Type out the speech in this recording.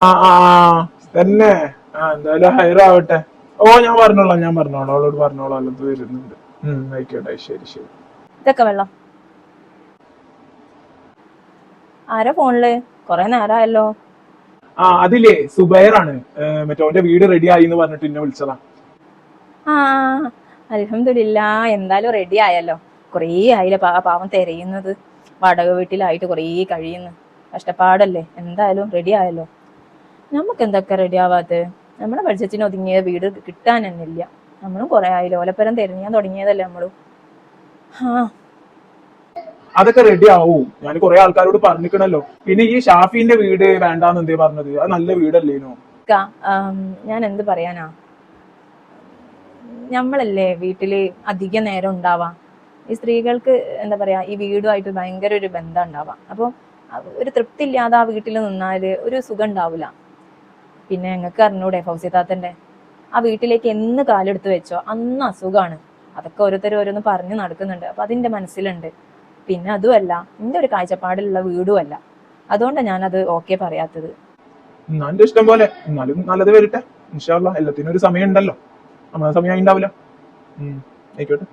ആ ആ ആ, തന്നെ. എന്തായാലും ഹൈറാവട്ടെ. ഓ ഞാൻ പറഞ്ഞോളാം അവളോട് പറഞ്ഞോളാം അല്ലത് വരുന്നുണ്ട്. ആയിക്കോട്ടെ, ശരി ശരി. ഇതൊക്കെ വെള്ളം ആരാ ഫോണില്? കൊറേ നേരമായല്ലോ. അതില്ലേ സുബൈറാണ്. മറ്റേ ഓന്റെ വീട് റെഡി ആയി എന്ന് പറഞ്ഞിട്ട് എന്നെ വിളിച്ചതാ. ആ അൽഹംദുലില്ലാ, എന്തായാലും റെഡി ആയല്ലോ. കുറേ ആയില്ലേ പാവം തിരയുന്നത്. വാടക വീട്ടിലായിട്ട് കുറേ കഴിയുന്നു. കഷ്ടപ്പാടല്ലേ. എന്തായാലും റെഡി ആയല്ലോ. നമുക്ക് എന്തൊക്കെ റെഡി ആവാത്തത്? നമ്മുടെ ബഡ്ജറ്റിന് ഒതുങ്ങിയ വീട് കിട്ടാൻ തന്നെ ഇല്ല. നമ്മളും കുറെ ആയില്ലോ ഓലപ്പരം തിരഞ്ഞാൻ തുടങ്ങിയതല്ലേ നമ്മളും. ആ അതൊക്കെ റെഡി ആവും. ഞാൻ കുറെ ആൾക്കാരോട് പറഞ്ഞിക്കണല്ലോ. പിന്നെ ഈ ഷാഫിന്റെ വീട് വേണ്ടാന്ന് എന്തേ പറഞ്ഞത്? അത് നല്ല വീടല്ലേനോ? ക്കാ, ഞാൻ എന്ത് പറയാനാ, നമ്മളല്ലേ വീട്ടില് അധിക നേരം ഉണ്ടാവാ. ഈ സ്ത്രീകൾക്ക് എന്താ പറയാ, ഈ വീടുമായിട്ട് ഭയങ്കര ഒരു ബന്ധം ഉണ്ടാവാം. അപ്പൊ ഒരു തൃപ്തി ഇല്ലാതെ ആ വീട്ടിൽ നിന്നാല് ഒരു സുഖം ഉണ്ടാവില്ല. പിന്നെ ഞങ്ങൾക്ക് അറിഞ്ഞൂടെ ഫൗസിത്താത്തന്റെ ആ വീട്ടിലേക്ക് എന്ന് കാലെടുത്ത് വെച്ചോ അന്ന് അസുഖമാണ്. അതൊക്കെ ഓരോരുത്തർ ഓരോന്ന് പറഞ്ഞു നടക്കുന്നുണ്ട്. അപ്പൊ അതിന്റെ മനസ്സിലുണ്ട്. പിന്നെ അതുമല്ല, എന്റെ ഒരു കാഴ്ചപ്പാടിലുള്ള വീടുമല്ല. അതുകൊണ്ടാണ് ഞാനത് ഓക്കെ പറയാത്തത്. എന്റെ ഇഷ്ടം പോലെ. എന്നാലും നല്ലത് വരട്ടെ. ഇൻഷാ അല്ലാ. എല്ലാത്തിനും ഒരു സമയം ഉണ്ടല്ലോ. നമ്മളെ സമയം ഉണ്ടാവില്ല. ആയിക്കോട്ടെ.